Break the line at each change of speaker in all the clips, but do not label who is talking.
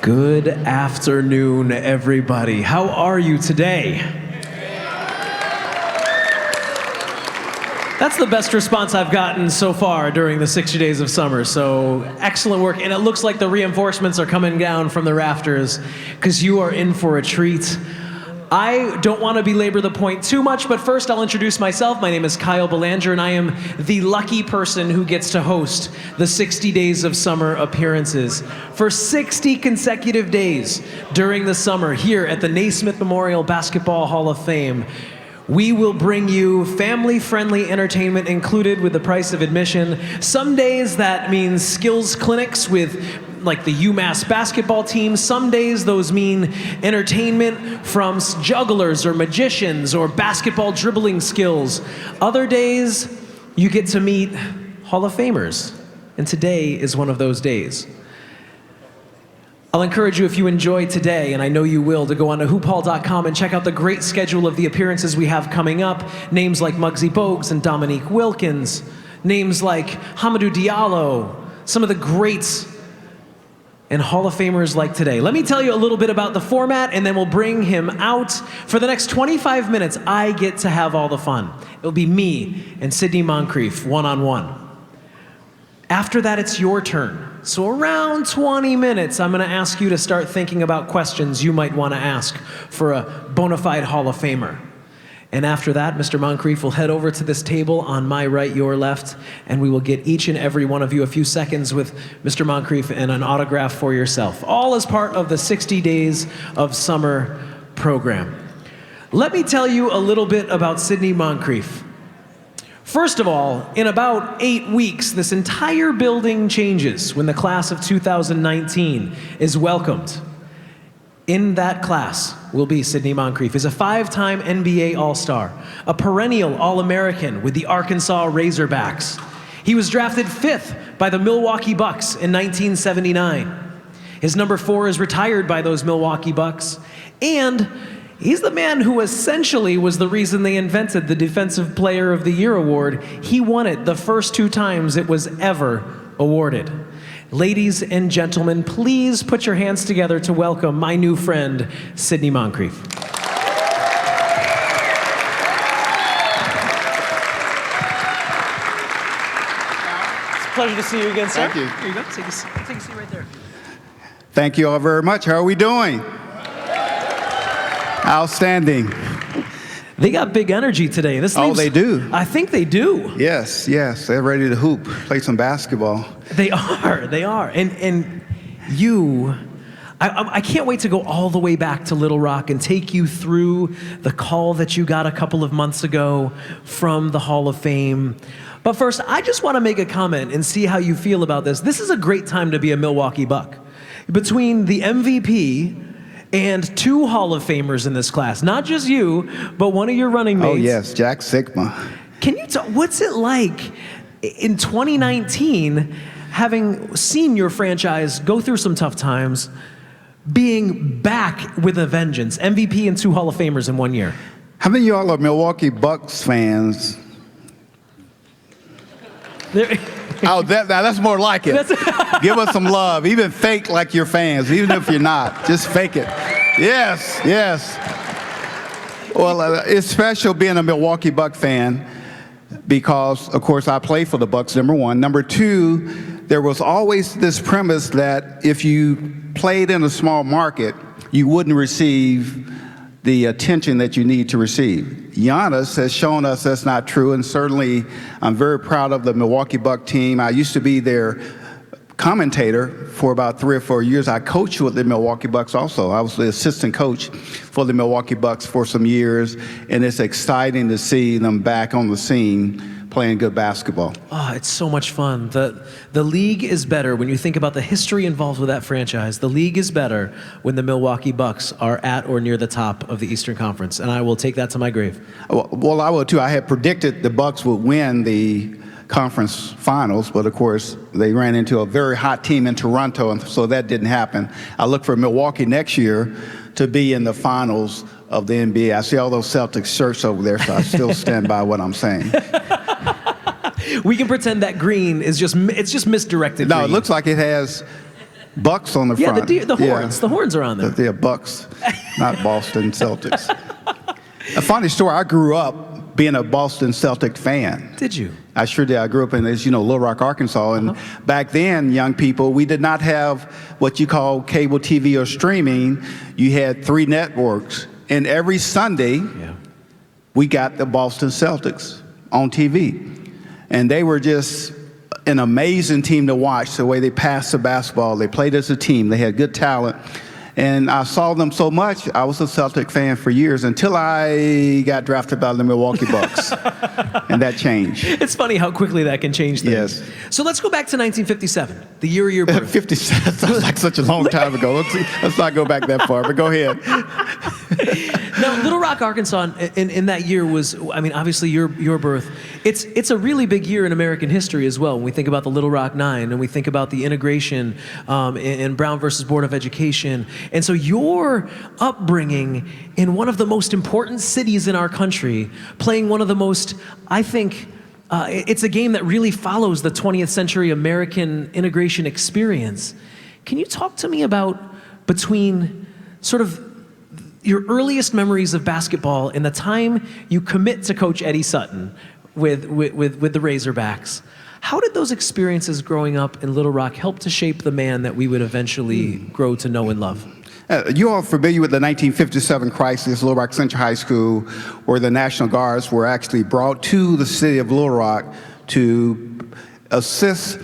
Good afternoon, everybody. How are you today? That's the best response I've gotten so far during the 60 days of summer, so excellent work. And it looks like the reinforcements are coming down from the rafters because you are in for a treat. I don't want to belabor the point too much, but first I'll introduce myself. My name is Kyle Belanger, and I am the lucky person who gets to host the 60 Days of Summer appearances for 60 consecutive days during the summer here at the Naismith Memorial Basketball Hall of Fame. We will bring you family-friendly entertainment included with the price of admission. Some days that means skills clinics with like the UMass basketball team. Some days those mean entertainment from jugglers or magicians or basketball dribbling skills. Other days you get to meet Hall of Famers, and today is one of those days. I'll encourage you, if you enjoy today, and I know you will, to go on to hoophall.com and check out the great schedule of the appearances we have coming up. Names like Muggsy Bogues and Dominique Wilkins. Names like Hamidou Diallo. Some of the greats and Hall of Famers like today. Let me tell you a little bit about the format, and then we'll bring him out. For the next 25 minutes, I get to have all the fun. It'll be me and Sidney Moncrief, one-on-one. After that, it's your turn. So around 20 minutes, I'm going to ask you to start thinking about questions you might want to ask for a bona fide Hall of Famer. And after that, Mr. Moncrief will head over to this table on my right, your left, and we will get each and every one of you a few seconds with Mr. Moncrief and an autograph for yourself, all as part of the 60 Days of Summer program. Let me tell you a little bit about Sidney Moncrief. First of all, in about 8 weeks, this entire building changes when the class of 2019 is welcomed. In that class will be Sidney Moncrief. He's a 5-time NBA All-Star, a perennial All-American with the Arkansas Razorbacks. He was drafted 5th by the Milwaukee Bucks in 1979. His number 4 is retired by those Milwaukee Bucks, and he's the man who essentially was the reason they invented the Defensive Player of the Year award. He won it the first 2 times it was ever awarded. Ladies and gentlemen, please put your hands together to welcome my new friend, Sidney Moncrief. It's a pleasure to see you again, sir.
Thank you.
Here you go. Take a seat right there.
Thank you all very much. How are we doing? Outstanding.
They got big energy today.
Oh, they do.
I think they do.
Yes. They're ready to hoop, play some basketball.
They are. And you, I can't wait to go all the way back to Little Rock and take you through the call that you got a couple of months ago from the Hall of Fame. But first, I just want to make a comment and see how you feel about this. This is a great time to be a Milwaukee Buck. Between the MVP and 2 Hall of Famers in this class. Not just you, but one of your running mates.
Oh, yes, Jack Sigma.
Can you tell, what's it like in 2019, having seen your franchise go through some tough times, being back with a vengeance, MVP and 2 Hall of Famers in 1 year?
How many of y'all are Milwaukee Bucks fans? Oh, that's more like it. Give us some love. Even fake like you're fans, even if you're not. Just fake it. Yes. Well, it's special being a Milwaukee Buck fan because, of course, I play for the Bucks, number 1. Number 2, there was always this premise that if you played in a small market, you wouldn't receive the attention that you need to receive. Giannis has shown us that's not true, and certainly I'm very proud of the Milwaukee Buck team. I used to be their commentator for about 3 or 4 years. I coached with the Milwaukee Bucks also. I was the assistant coach for the Milwaukee Bucks for some years, and it's exciting to see them back on the scene playing good basketball.
Oh, it's so much fun. The league is better when you think about the history involved with that franchise. The league is better when the Milwaukee Bucks are at or near the top of the Eastern Conference, and I will take that to my grave.
Well, I will too. I had predicted the Bucks would win the conference finals, but of course they ran into a very hot team in Toronto, and so that didn't happen. I look for Milwaukee next year to be in the finals of the NBA. I see all those Celtics shirts over there, so I still stand by what I'm saying.
We can pretend that green is just misdirected.
No,
green.
it looks like it has Bucks on the
Yeah,
front.
the horns. The horns are on there.
Yeah, Bucks, not Boston Celtics. A funny story, I grew up being a Boston Celtic fan.
Did you?
I sure did. I grew up in, as you know, Little Rock, Arkansas. And back then, young people, we did not have what you call cable TV or streaming. You had 3 networks. And every Sunday, we got the Boston Celtics on TV. And they were just an amazing team to watch, the way they passed the basketball. They played as a team. They had good talent. And I saw them so much, I was a Celtic fan for years until I got drafted by the Milwaukee Bucks. And that changed.
It's funny how quickly that can change things.
Yes.
So let's go back to 1957, the year of your birth.
57 sounds like such a long time ago. Let's not go back that far, but go ahead.
Now, Little Rock, Arkansas, in that year was, I mean, obviously your birth. It's a really big year in American history as well. When we think about the Little Rock Nine and we think about the integration in Brown versus Board of Education. And so your upbringing in one of the most important cities in our country, playing one of the most, I think, it's a game that really follows the 20th century American integration experience. Can you talk to me about between sort of your earliest memories of basketball and the time you commit to Coach Eddie Sutton with the Razorbacks? How did those experiences growing up in Little Rock help to shape the man that we would eventually grow to know and love?
You all familiar with the 1957 crisis, Little Rock Central High School, where the National Guards were actually brought to the city of Little Rock to assist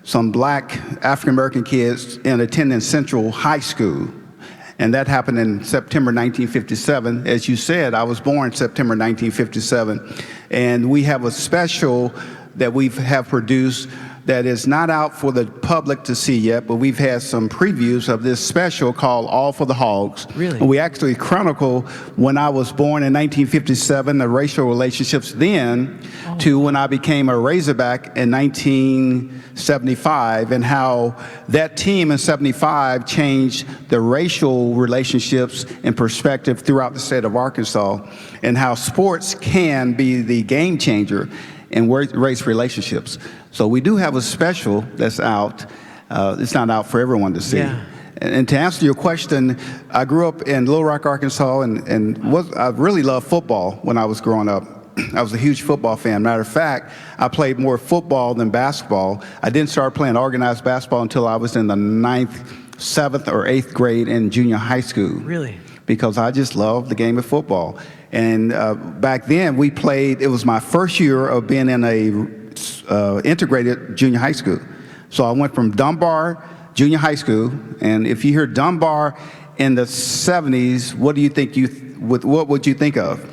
some black African-American kids in attending Central High School. And that happened in September 1957. As you said, I was born September 1957. And we have a special that we have produced that is not out for the public to see yet, but we've had some previews of this special called All for the Hogs.
Really?
And we actually chronicle when I was born in 1957, the racial relationships then to when I became a Razorback in 1975, and how that team in 75 changed the racial relationships and perspective throughout the state of Arkansas, and how sports can be the game changer in race relationships. So we do have a special that's out. It's not out for everyone to see.
Yeah.
And to answer your question, I grew up in Little Rock, Arkansas, and I really loved football when I was growing up. I was a huge football fan. Matter of fact, I played more football than basketball. I didn't start playing organized basketball until I was in the 9th, 7th, or 8th grade in junior high school.
Really?
Because I just loved the game of football. And back then, we played, it was my first year of being in a integrated junior high school. So I went from Dunbar Junior High School, and if you hear Dunbar in the 70s, what do you think what would you think of?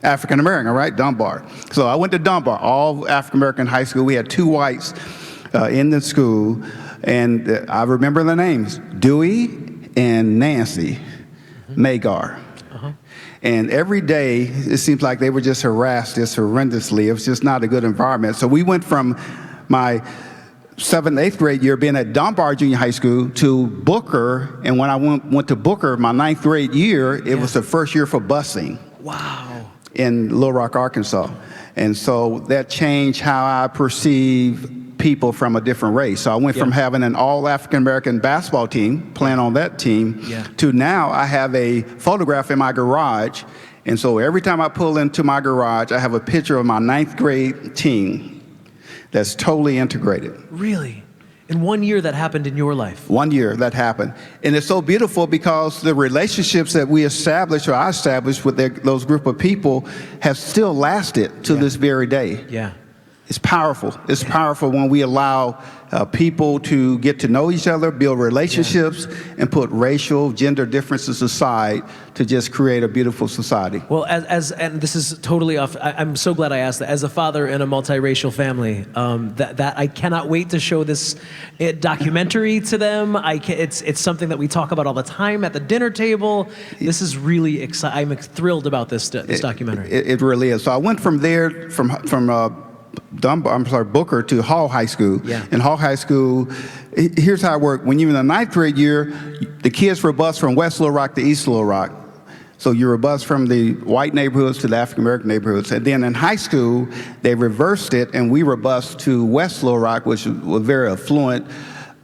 African American, right? Dunbar. So I went to Dunbar, all African American high school. We had 2 whites in the school, and I remember the names, Dewey and Nancy Magar. And every day, it seems like they were just harassed just horrendously. It was just not a good environment. So we went from my 7th, 8th grade year being at Dunbar Junior High School to Booker. And when I went to Booker, my 9th grade year, it was the first year for busing.
Wow.
In Little Rock, Arkansas. And so that changed how I perceive people from a different race. So I went from having an all African-American basketball team, playing on that team, to now I have a photograph in my garage. And so every time I pull into my garage, I have a picture of my 9th grade team that's totally integrated.
Really? In 1 year that happened in your life?
1 year that happened. And it's so beautiful because the relationships that we established, or I established with those group of people, have still lasted to this very day.
Yeah.
It's powerful. It's powerful when we allow people to get to know each other, build relationships, and put racial, gender differences aside to just create a beautiful society.
Well, and this is totally off. I'm so glad I asked that. As a father in a multiracial family, that I cannot wait to show this documentary to them. It's something that we talk about all the time at the dinner table. This is really exciting. I'm thrilled about this documentary.
It really is. So I went from there, from Booker to Hall High School.
Yeah.
In Hall High School, here's how it worked. When you were in the 9th grade year, the kids were bused from West Little Rock to East Little Rock. So you were bused from the white neighborhoods to the African-American neighborhoods. And then in high school, they reversed it, and we were bused to West Little Rock, which was a very affluent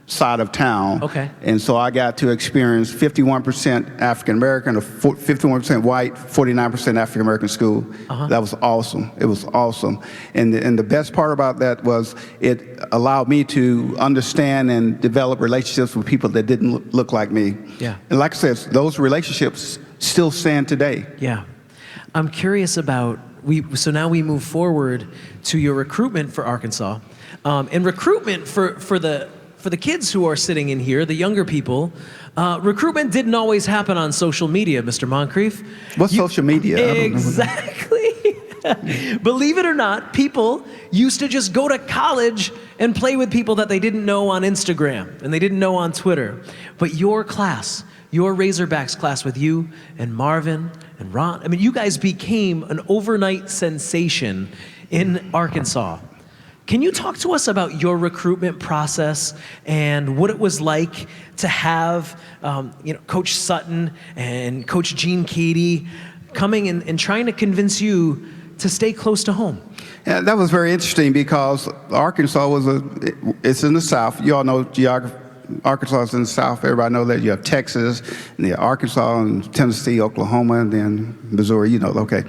side of town.
Okay.
And so I got to experience 51% African-American, 51% white, 49% African-American school. That was awesome. It was awesome. And the best part about that was it allowed me to understand and develop relationships with people that didn't look like me.
Yeah.
And like I said, those relationships still stand today.
Yeah. I'm curious about, so now we move forward to your recruitment for Arkansas. And recruitment for the kids who are sitting in here, the younger people, recruitment didn't always happen on social media, Mr. Moncrief.
What's social media? I don't know.
Exactly. Believe it or not, people used to just go to college and play with people that they didn't know on Instagram and they didn't know on Twitter. But your class, your Razorbacks class with you and Marvin and Ron, I mean, you guys became an overnight sensation in Arkansas. Can you talk to us about your recruitment process and what it was like to have Coach Sutton and Coach Gene Katie coming and trying to convince you to stay close to home?
Yeah, that was very interesting because Arkansas it's in the South. You all know geography. Arkansas is in the South. Everybody know that. You have Texas, and you have Arkansas, and Tennessee, Oklahoma, and then Missouri. Okay.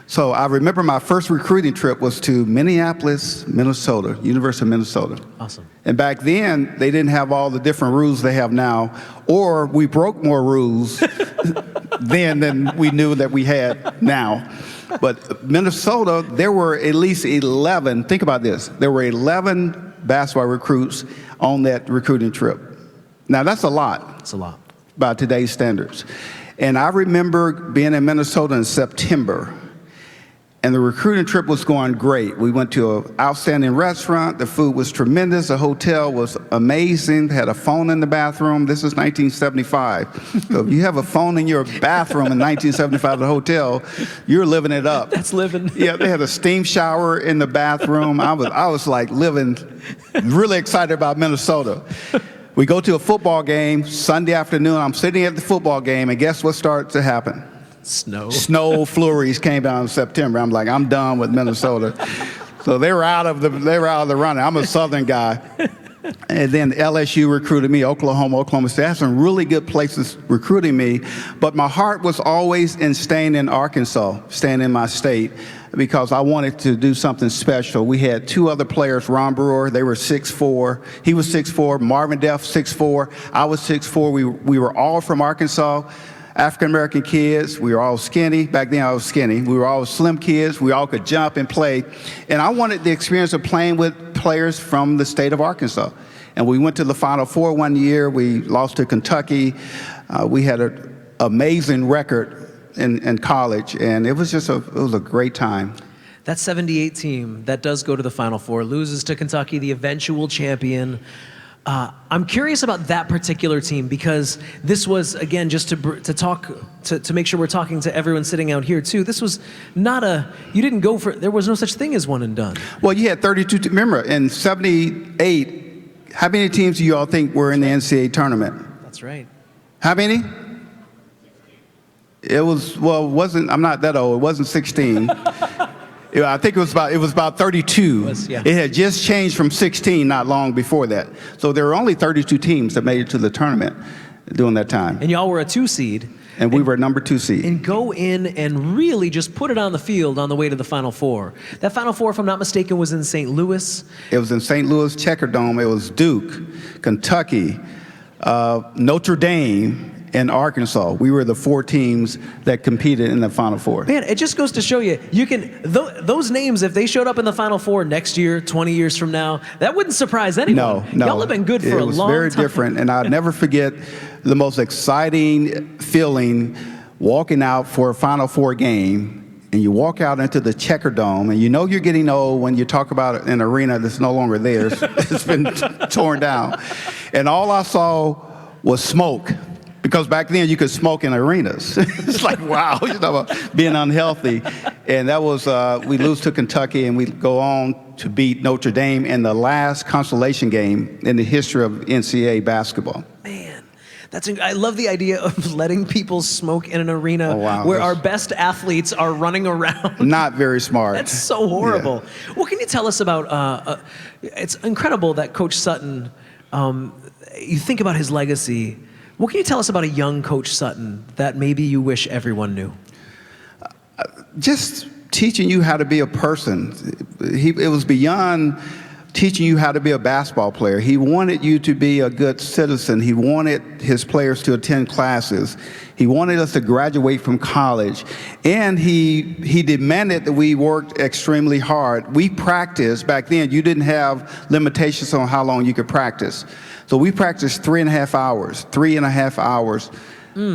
So I remember my first recruiting trip was to Minneapolis, Minnesota, University of Minnesota.
Awesome.
And back then, they didn't have all the different rules they have now, or we broke more rules then than we knew that we had now. But Minnesota, there were at least 11, think about this, there were 11 basketball recruits on that recruiting trip. Now that's a lot.
It's a lot.
By today's standards. And I remember being in Minnesota in September, and the recruiting trip was going great. We went to an outstanding restaurant. The food was tremendous. The hotel was amazing. They had a phone in the bathroom. This is 1975. So if you have a phone in your bathroom in 1975 at the hotel, you're living it up.
That's living.
Yeah, they had a steam shower in the bathroom. I was like living, really excited about Minnesota. We go to a football game Sunday afternoon. I'm sitting at the football game, and guess what starts to happen? Snow flurries came down in September. I'm like, I'm done with Minnesota. So they were out of the running. I'm a Southern guy. And then LSU recruited me, Oklahoma State. I had some really good places recruiting me, but my heart was always in staying in Arkansas, staying in my state, because I wanted to do something special. We had two other players, Ron Brewer, they were 6'4". He was 6'4", Marvin Duff, 6'4". I was 6'4". We were all from Arkansas. African-American kids, we were all skinny. Back then I was skinny. We were all slim kids. We all could jump and play. And I wanted the experience of playing with players from the state of Arkansas. And we went to the Final Four one year. We lost to Kentucky. We had an amazing record in college, and it was a great time.
That 78 team that does go to the Final Four loses to Kentucky, the eventual champion. I'm curious about that particular team because this was, again, just to make sure we're talking to everyone sitting out here too, this was not you didn't go for, there was no such thing as one and done.
Well, you had 32, remember, in 78, how many teams do you all think were in the NCAA tournament?
That's right.
How many? I'm not that old, it wasn't 16. I think it was about 32.
Yeah.
It had just changed from 16 not long before that. So there were only 32 teams that made it to the tournament during that time.
And y'all were a 2 seed.
And we were number 2 seed.
And go in and really just put it on the field on the way to the Final Four. That Final Four, if I'm not mistaken, was in St. Louis.
It was in St. Louis, Checker Dome. It was Duke, Kentucky, Notre Dame, and Arkansas. We were the 4 teams that competed in the Final Four.
Man, it just goes to show you can those names, if they showed up in the Final Four next year, 20 years from now, that wouldn't surprise anyone.
No.
Y'all have been good for a long time.
It was very different, and I'll never forget the most exciting feeling walking out for a Final Four game, and you walk out into the Checker Dome, and you know you're getting old when you talk about an arena that's no longer there. It's been torn down. And all I saw was smoke. Because back then you could smoke in arenas. It's like, wow, you know, about being unhealthy. And that was, we lose to Kentucky and we go on to beat Notre Dame in the last consolation game in the history of NCAA basketball.
Man, I love the idea of letting people smoke in an arena where our best athletes are running around.
Not very smart.
That's so horrible. Yeah. What can you tell us about, it's incredible that Coach Sutton, you think about his legacy. What can you tell us about a young Coach Sutton that maybe you wish everyone knew?
Just teaching you how to be a person. It was beyond teaching you how to be a basketball player. He wanted you to be a good citizen. He wanted his players to attend classes. He wanted us to graduate from college. And he demanded that we worked extremely hard. We practiced. Back then, you didn't have limitations on how long you could practice. So we practiced 3.5 hours,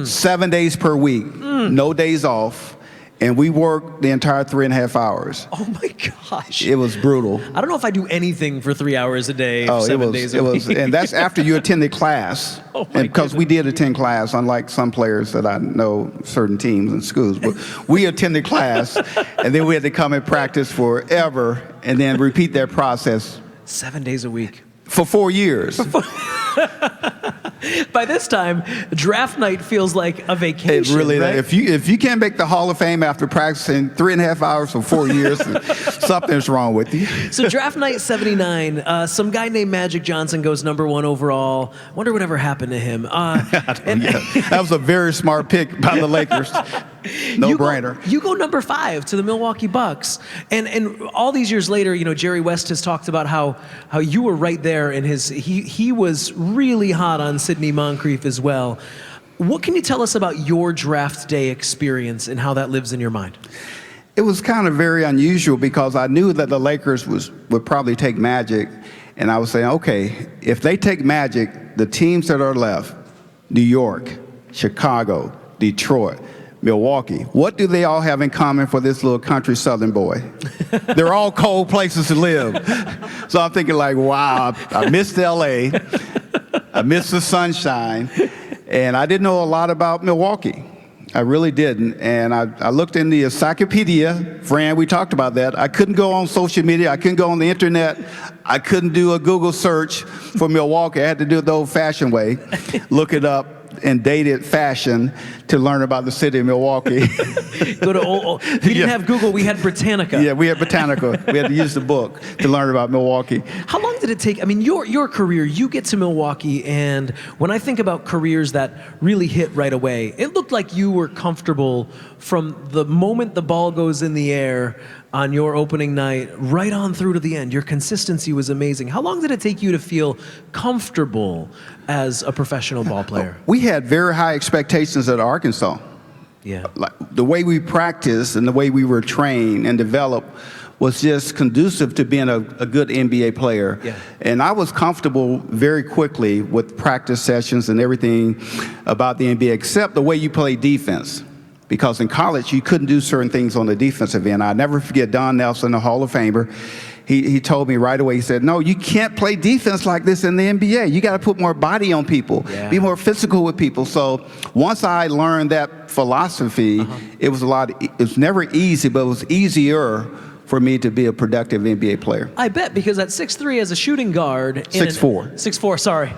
7 days per week, no days off. And we worked the entire 3.5 hours.
Oh my gosh.
It was brutal.
I don't know if I do anything for 3 hours a day, 7 days a week.
And that's after you attended class.
Oh my
because we did attend class, unlike some players that I know, certain teams and schools. But we attended class, and then we had to come and practice forever, and then repeat that process.
7 days a week.
For 4 years.
By this time, draft night feels like a vacation.
It really,
right?
if you can't make the Hall of Fame after practicing 3.5 hours for 4 years, something's wrong with you.
So draft night 79, some guy named Magic Johnson goes #1 overall. Wonder whatever happened to him.
That was a very smart pick by the Lakers. No-brainer.
You go #5 to the Milwaukee Bucks, and all these years later, you know, Jerry West has talked about how you were right there in his. He was really hot on Sidney Moncrief as well. What can you tell us about your draft day experience and how that lives in your mind?
It was kind of very unusual because I knew that the Lakers would probably take Magic, and I was saying, okay, if they take Magic, the teams that are left, New York, Chicago, Detroit, Milwaukee, what do they all have in common for this little country southern boy? They're all cold places to live. So I'm thinking like, wow, I missed LA, I missed the sunshine, and I didn't know a lot about Milwaukee. I really didn't. And I looked in the encyclopedia. Fran, we talked about that. I couldn't go on social media. I couldn't go on the internet. I couldn't do a Google search for Milwaukee. I had to do it the old-fashioned way, look it up in dated fashion to learn about the city of Milwaukee.
Go to we didn't have Google, we had Britannica.
Yeah, we had Britannica. We had to use the book to learn about Milwaukee.
How long did it take? I mean, your career, you get to Milwaukee, and when I think about careers that really hit right away, it looked like you were comfortable from the moment the ball goes in the air on your opening night, right on through to the end. Your consistency was amazing. How long did it take you to feel comfortable as a professional ball player?
We had very high expectations at Arkansas.
Yeah.
Like the way we practiced and the way we were trained and developed was just conducive to being a good NBA player.
Yeah.
And I was comfortable very quickly with practice sessions and everything about the NBA, except the way you play defense. Because in college, you couldn't do certain things on the defensive end. I never forget Don Nelson, the Hall of Famer. He told me right away, he said, no, you can't play defense like this in the NBA. You got to put more body on people, be more physical with people. So once I learned that philosophy, it was never easy, but it was easier for me to be a productive NBA player.
I bet, because at 6'3" as a shooting guard...
6'4".
6'4", sorry.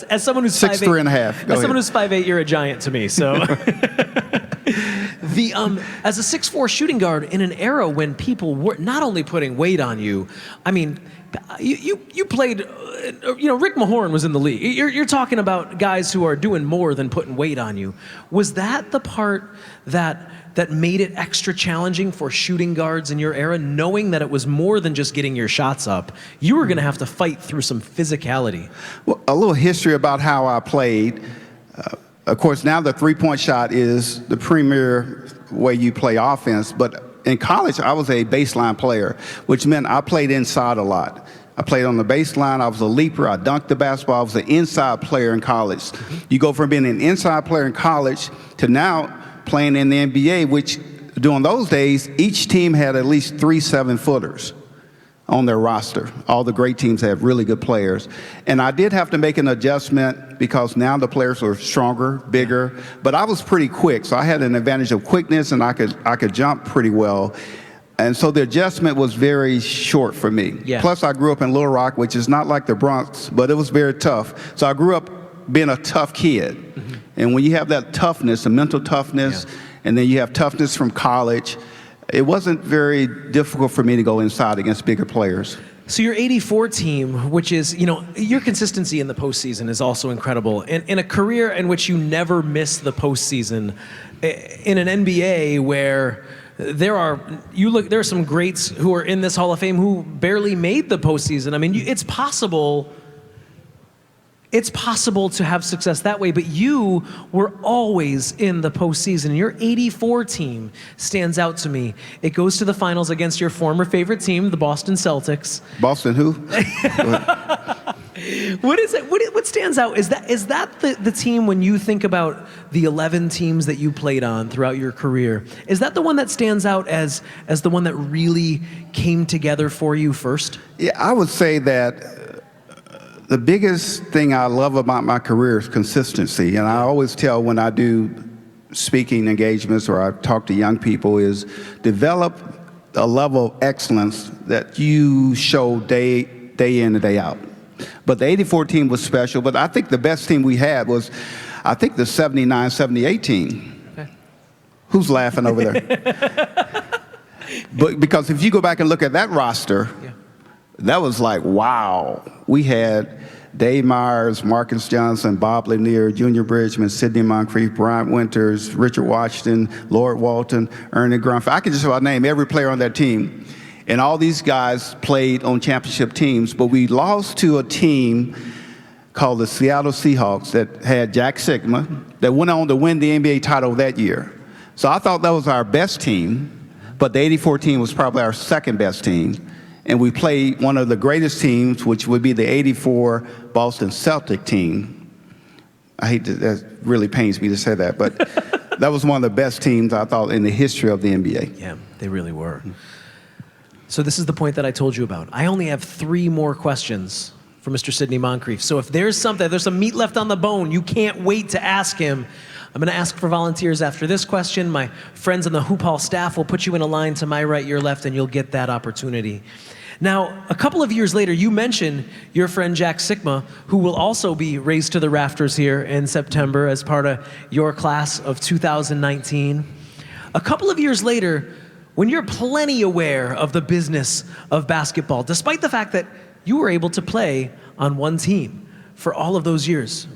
As someone who's
6'3" and a half.
As someone who's 5'8", you're a giant to me, so... As a 6'4" shooting guard in an era when people were not only putting weight on you, I mean, you played, Rick Mahorn was in the league. You're talking about guys who are doing more than putting weight on you. Was that the part that made it extra challenging for shooting guards in your era, knowing that it was more than just getting your shots up? You were going to have to fight through some physicality.
Well, a little history about how I played. Of course, now the three-point shot is the premier way you play offense, but in college, I was a baseline player, which meant I played inside a lot. I played on the baseline. I was a leaper. I dunked the basketball. I was an inside player in college. You go from being an inside player in college to now playing in the NBA, which during those days, each team had at least 3 7-footers on their roster. All the great teams have really good players. And I did have to make an adjustment because now the players are stronger, bigger, but I was pretty quick. So I had an advantage of quickness, and I could jump pretty well. And so the adjustment was very short for me.
Yeah.
Plus, I grew up in Little Rock, which is not like the Bronx, but it was very tough. So I grew up being a tough kid. And when you have that toughness, the mental toughness, and then you have toughness from college, it wasn't very difficult for me to go inside against bigger players.
So your 84 team, which is, your consistency in the postseason is also incredible. In a career in which you never miss the postseason, in an NBA where there are some greats who are in this Hall of Fame who barely made the postseason. I mean, it's possible to have success that way, but you were always in the postseason. Your 84 team stands out to me. It goes to the finals against your former favorite team, the Boston Celtics.
Boston who?
What is it? What stands out? Is that the team, when you think about the 11 teams that you played on throughout your career, is that the one that stands out as the one that really came together for you first?
Yeah, I would say that the biggest thing I love about my career is consistency. And I always tell when I do speaking engagements or I talk to young people is develop a level of excellence that you show day in and day out. But the 84 team was special, but I think the best team we had was, I think, the 79-78 team. Okay. Who's laughing over there? But because if you go back and look at that roster, that was like, wow. We had Dave Myers, Marcus Johnson, Bob Lanier, Junior Bridgman, Sidney Moncrief, Bryant Winters, Richard Washington, Lord Walton, Ernie Grunfeld. I could just about name every player on that team. And all these guys played on championship teams, but we lost to a team called the Seattle Seahawks that had Jack Sigma that went on to win the NBA title that year. So I thought that was our best team, but the 84 team was probably our second best team. And we played one of the greatest teams, which would be the 84 Boston Celtic team. I hate to, that really pains me to say that, but that was one of the best teams, I thought, in the history of the NBA.
Yeah, they really were. So this is the point that I told you about. I only have 3 more questions for Mr. Sidney Moncrief. So if there's some meat left on the bone, you can't wait to ask him. I'm going to ask for volunteers after this question. My friends on the Hoop Hall staff will put you in a line to my right, your left, and you'll get that opportunity. Now, a couple of years later, you mentioned your friend Jack Sigma, who will also be raised to the rafters here in September as part of your class of 2019. A couple of years later, when you're plenty aware of the business of basketball, despite the fact that you were able to play on one team for all of those years,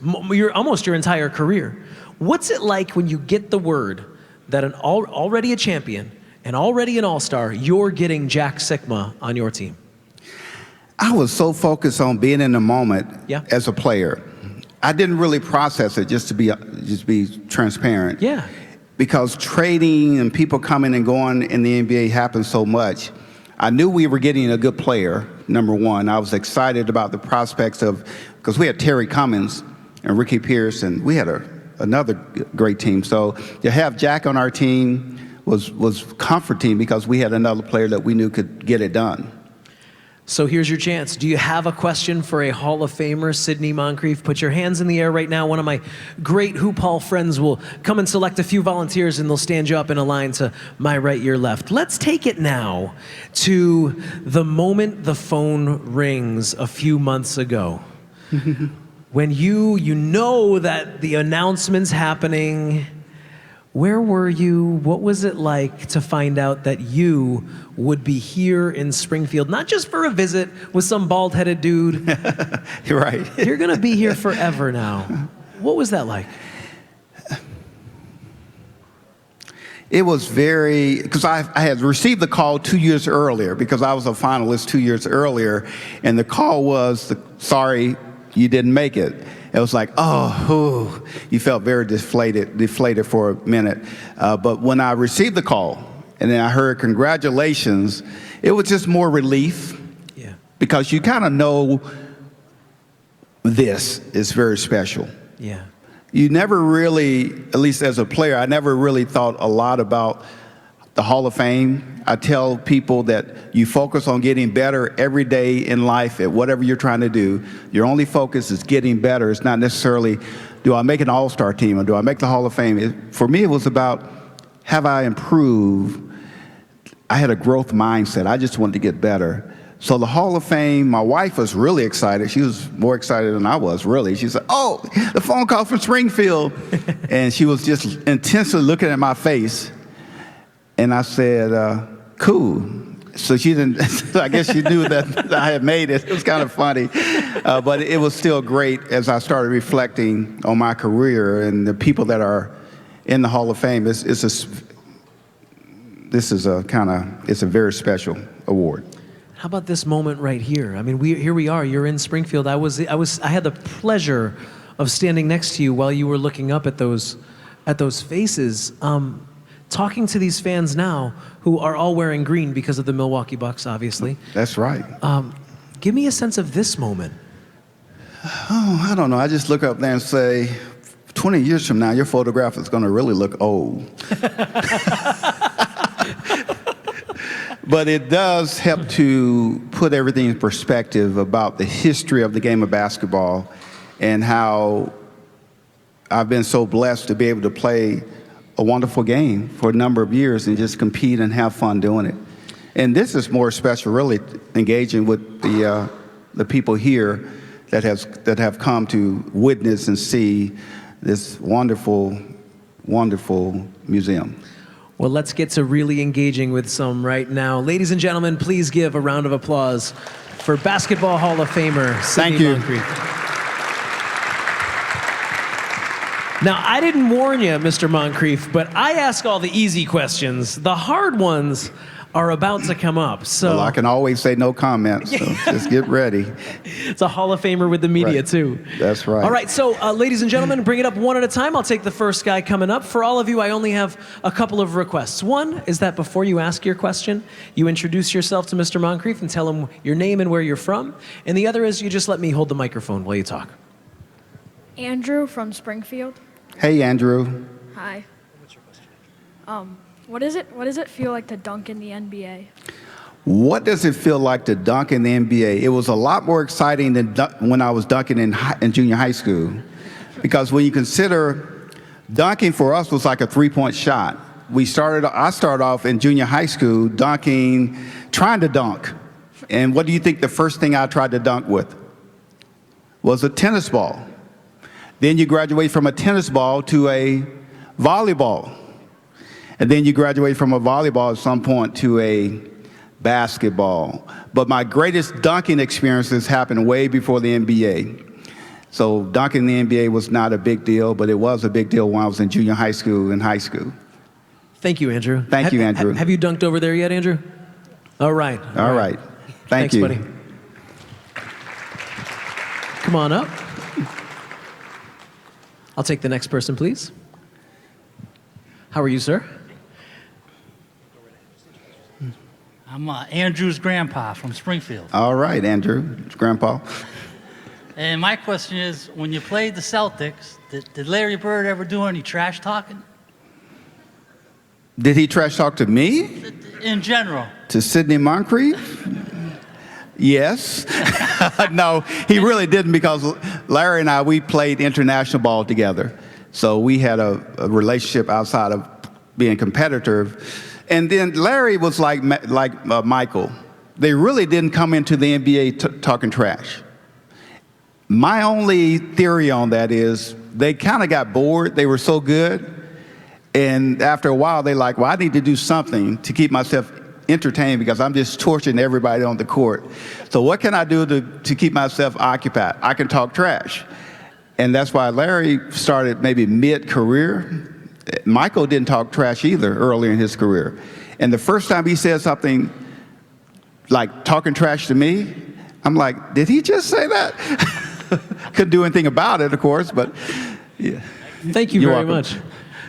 almost your entire career, what's it like when you get the word that already a champion and already an all-star, you're getting Jack Sigma on your team?
I was so focused on being in the moment as a player. I didn't really process it, just to be transparent.
Yeah.
Because trading and people coming and going in the NBA happens so much. I knew we were getting a good player, number one. I was excited about the prospects because we had Terry Cummings and Ricky Pierce, and we had another great team. So to have Jack on our team was comforting because we had another player that we knew could get it done.
So here's your chance. Do you have a question for a Hall of Famer, Sidney Moncrief? Put your hands in the air right now. One of my great Hoop Hall friends will come and select a few volunteers, and they'll stand you up in a line to my right, your left. Let's take it now to the moment the phone rings a few months ago. When you know that the announcement's happening. Where were you? What was it like to find out that you would be here in Springfield, not just for a visit with some bald-headed dude?
You're right.
You're going to be here forever now. What was that like?
It was because I had received the call 2 years earlier because I was a finalist 2 years earlier, and the call was, sorry, you didn't make it. It was like, you felt very deflated for a minute. But when I received the call and then I heard congratulations, it was just more relief.
Yeah.
Because you kind of know this is very special.
Yeah.
You never really, at least as a player, I never really thought a lot about the Hall of Fame. I tell people that you focus on getting better every day in life at whatever you're trying to do. Your only focus is getting better. It's not necessarily, do I make an all-star team or do I make the Hall of Fame? For me, it was about, have I improved? I had a growth mindset. I just wanted to get better. So the Hall of Fame, my wife was really excited. She was more excited than I was, really. She said, "Oh, the phone call from Springfield." And she was just intensely looking at my face. And I said, "Cool." So she didn't, I guess she knew that I had made it. It was kind of funny. But it was still great as I started reflecting on my career and the people that are in the Hall of Fame. It's a very special award.
How about this moment right here? I mean, here we are. You're in Springfield. I had the pleasure of standing next to you while you were looking up at those faces, talking to these fans now who are all wearing green because of the Milwaukee Bucks, obviously.
That's right.
Give me a sense of this moment.
Oh, I don't know. I just look up there and say, 20 years from now, your photograph is going to really look old. But it does help to put everything in perspective about the history of the game of basketball and how I've been so blessed to be able to play a wonderful game for a number of years and just compete and have fun doing it. And this is more special, really, engaging with the people here that have come to witness and see this wonderful, wonderful museum.
Well, let's get to really engaging with some right now. Ladies and gentlemen, please give a round of applause for Basketball Hall of Famer Sidney Moncrief. Now, I didn't warn you, Mr. Moncrief, but I ask all the easy questions. The hard ones are about to come up. So
Well, I can always say no comment, so just get ready.
It's a Hall of Famer with the media,
Right.
too.
That's right.
All right, so ladies and gentlemen, bring it up one at a time. I'll take the first guy coming up. For all of you, I only have a couple of requests. One is that before you ask your question, you introduce yourself to Mr. Moncrief and tell him your name and where you're from. And the other is you just let me hold the microphone while you talk.
Andrew from Springfield.
Hey, Andrew.
Hi. What's your question? What does it feel like to dunk in the NBA?
What does it feel like to dunk in the NBA? It was a lot more exciting than when I was dunking in junior high school, because when you consider dunking for us was like a three-point shot. I started off in junior high school dunking, trying to dunk. And what do you think the first thing I tried to dunk with? Was a tennis ball. Then you graduate from a tennis ball to a volleyball. And then you graduate from a volleyball at some point to a basketball. But my greatest dunking experiences happened way before the NBA. So dunking in the NBA was not a big deal, but it was a big deal when I was in junior high school and high school.
Thank you, Andrew.
Thank you, Andrew.
Have you dunked over there yet, Andrew? All right.
All right. Thanks, you.
Buddy. Come on up. I'll take the next person, please. How are you, sir?
I'm Andrew's grandpa from Springfield.
All right, Andrew, it's Grandpa.
And my question is, when you played the Celtics, did Larry Bird ever do any trash talking?
Did he trash talk to me?
In general.
To Sidney Moncrief? Yes. No, he really didn't, because Larry and I, we played international ball together. So we had a relationship outside of being competitive. And then Larry was like Michael. They really didn't come into the NBA talking trash. My only theory on that is they kind of got bored. They were so good. And after a while, they're like, well, I need to do something to keep myself entertained, because I'm just torturing everybody on the court. So what can I do to keep myself occupied? I can talk trash. And that's why Larry started maybe mid-career. Michael didn't talk trash either earlier in his career. And the first time he said something like talking trash to me, I'm like, did he just say that? Couldn't do anything about it, of course, but yeah.
Thank you very much.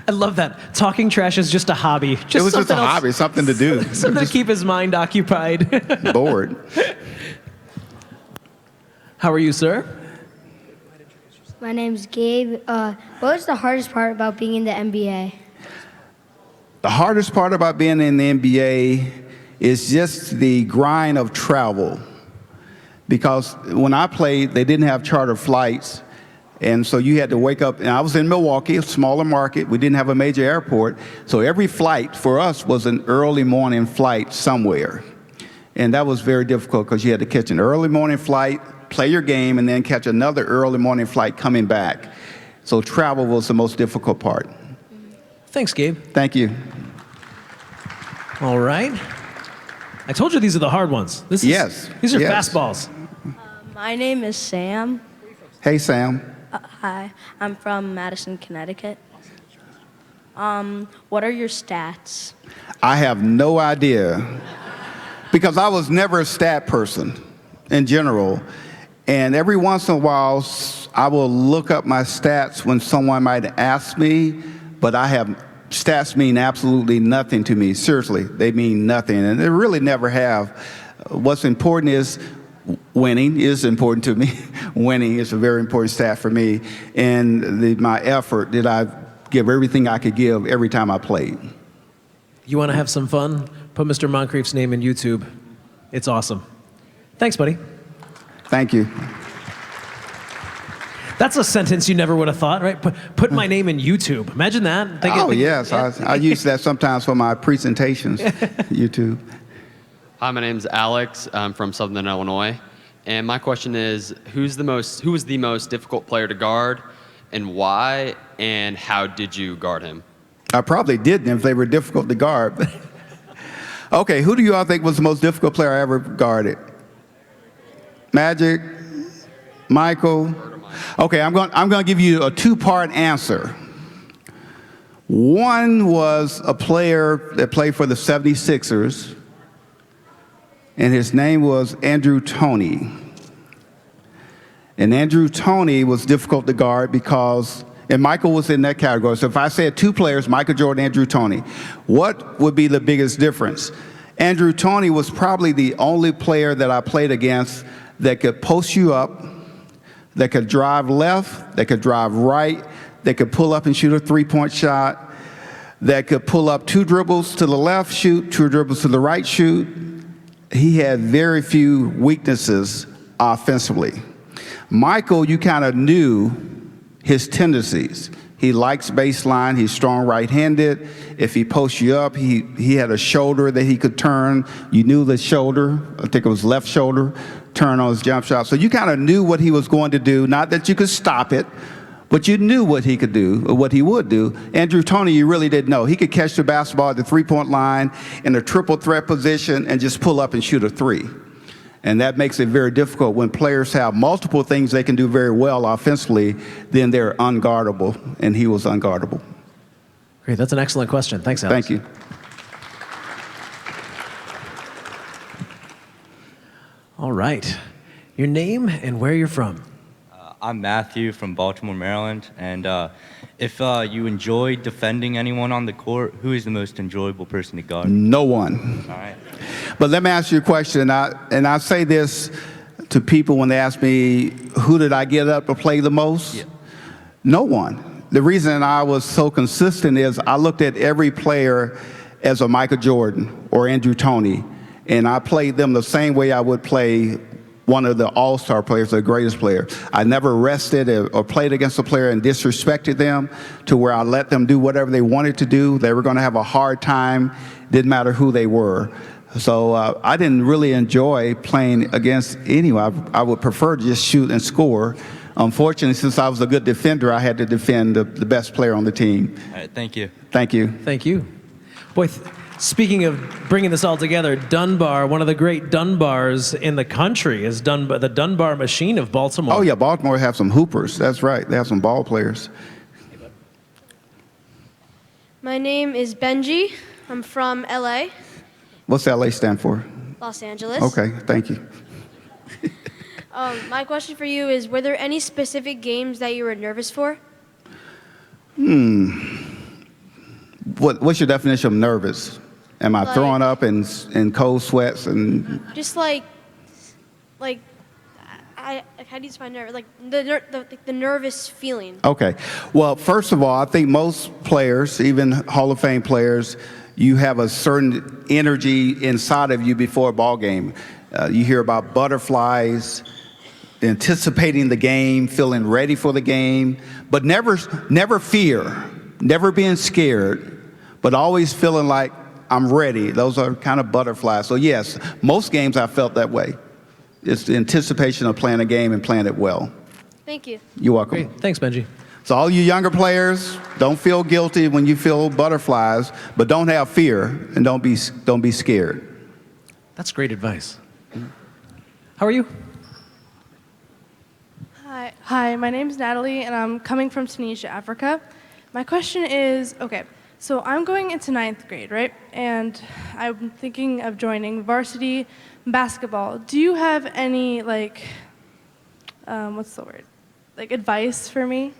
I love that. Talking trash is just a hobby.
It was just a hobby, something to do.
Something to keep his mind occupied.
Bored.
How are you, sir?
My name's Gabe. What was the hardest part about being in the NBA?
The hardest part about being in the NBA is just the grind of travel. Because when I played, they didn't have charter flights. And so you had to wake up, and I was in Milwaukee, a smaller market. We didn't have a major airport. So every flight for us was an early morning flight somewhere. And that was very difficult because you had to catch an early morning flight, play your game, and then catch another early morning flight coming back. So travel was the most difficult part.
Thanks, Gabe.
Thank you.
All right. I told you these are the hard ones.
Yes.
These are
Yes.
fastballs.
My name is Sam.
Hey, Sam.
Hi, I'm from Madison, Connecticut. What are your stats?
I have no idea because I was never a stat person in general. And every once in a while, I will look up my stats when someone might ask me, but stats mean absolutely nothing to me. Seriously, they mean nothing, and they really never have. What's important is winning is important to me. Winning is a very important stat for me, and my effort, did I give everything I could give every time I played.
You want to have some fun? Put Mr. Moncrief's name in YouTube. It's awesome. Thanks, buddy.
Thank you.
That's a sentence you never would have thought, right? Put my name in YouTube. Imagine that.
Yes, I use that sometimes for my presentations, YouTube.
Hi, my name's Alex. I'm from Southern Illinois. And my question is, who was the most difficult player to guard and why, and how did you guard him?
I probably didn't if they were difficult to guard. Okay, who do you all think was the most difficult player I ever guarded? Magic? Michael? Okay, I'm going to give you a two-part answer. One was a player that played for the 76ers, and his name was Andrew Toney. And Andrew Toney was difficult to guard because, and Michael was in that category. So if I said two players, Michael Jordan, Andrew Toney, what would be the biggest difference? Andrew Toney was probably the only player that I played against that could post you up, that could drive left, that could drive right, that could pull up and shoot a three-point shot, that could pull up two dribbles to the left, shoot, two dribbles to the right, shoot. He had very few weaknesses offensively. Michael, you kind of knew his tendencies. He likes baseline. He's strong right-handed. If he posts you up, he had a shoulder that he could turn. You knew the shoulder. I think it was left shoulder, turn on his jump shot. So you kind of knew what he was going to do. Not that you could stop it, but you knew what he could do or what he would do. Andrew Toney, you really didn't know. He could catch the basketball at the three-point line in a triple threat position and just pull up and shoot a three. And that makes it very difficult. When players have multiple things they can do very well offensively, then they're unguardable, and he was unguardable.
Great, that's an excellent question. Thanks, Alex.
Thank you.
All right. Your name and where you're from.
I'm Matthew from Baltimore, Maryland, and if you enjoy defending anyone on the court, who is the most enjoyable person to guard?
No one.
All right.
But let me ask you a question, and I say this to people when they ask me, who did I get up to play the most?
Yeah.
No one. The reason I was so consistent is I looked at every player as a Michael Jordan or Andrew Toney, and I played them the same way I would play one of the all-star players, the greatest player. I never rested or played against a player and disrespected them to where I let them do whatever they wanted to do. They were going to have a hard time. Didn't matter who they were. So I didn't really enjoy playing against anyone. I would prefer to just shoot and score. Unfortunately, since I was a good defender, I had to defend the best player on the team.
All right, thank you.
Thank you.
Thank you. Boy, speaking of bringing this all together, Dunbar, one of the great Dunbars in the country, is the Dunbar Machine of Baltimore.
Oh, yeah, Baltimore have some hoopers. That's right. They have some ball players.
My name is Benji. I'm from LA,
What's LA stand for?
Los Angeles.
Okay, thank you.
My question for you is, were there any specific games that you were nervous for?
What's your definition of nervous? Am I
Like-
throwing up in cold sweats and
Just like, how do you define nervous? Like the nervous feeling.
Okay. Well, first of all, I think most players, even Hall of Fame players, you have a certain energy inside of you before a ball game. You hear about butterflies, anticipating the game, feeling ready for the game, but never fear, never being scared, but always feeling like I'm ready. Those are kind of butterflies. So yes, most games I felt that way. It's the anticipation of playing a game and playing it well.
Thank you.
You're welcome.
Great. Thanks, Benji.
So all you younger players, don't feel guilty when you feel butterflies, but don't have fear and don't be scared.
That's great advice. How are you?
Hi, my name is Natalie, and I'm coming from Tunisia, Africa. My question is, okay, so I'm going into 9th grade, right? And I'm thinking of joining varsity basketball. Do you have any, like, what's the word? Like, advice for me?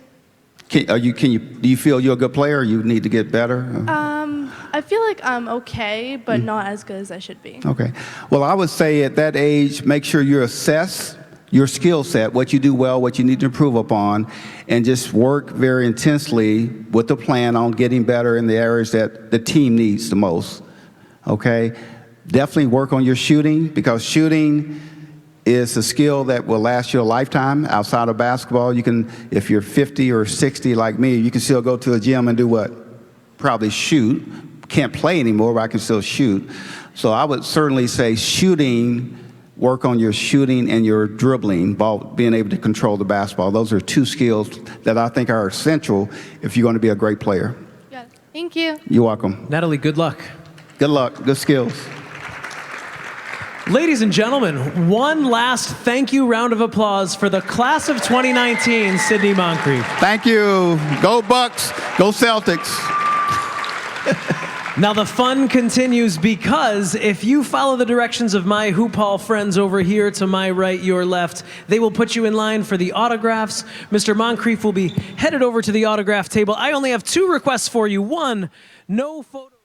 Do you feel you're a good player or you need to get better?
I feel like I'm okay, but not as good as I should be.
Okay. Well, I would say at that age, make sure you assess your skill set, what you do well, what you need to improve upon, and just work very intensely with the plan on getting better in the areas that the team needs the most. Okay? Definitely work on your shooting, because shooting is a skill that will last you a lifetime outside of basketball. You can, if you're 50 or 60 like me, you can still go to a gym and do what? Probably shoot. Can't play anymore, but I can still shoot. So I would certainly say shooting, work on your shooting and your dribbling, being able to control the basketball. Those are two skills that I think are essential if you're going to be a great player.
Yeah. Thank you.
You're welcome.
Natalie, good luck.
Good luck. Good skills.
Ladies and gentlemen, one last thank you round of applause for the class of 2019, Sidney Moncrief.
Thank you. Go Bucks. Go Celtics.
Now the fun continues, because if you follow the directions of my Hoop Hall friends over here to my right, your left, they will put you in line for the autographs. Mr. Moncrief will be headed over to the autograph table. I only have 2 requests for you. 1, no photo.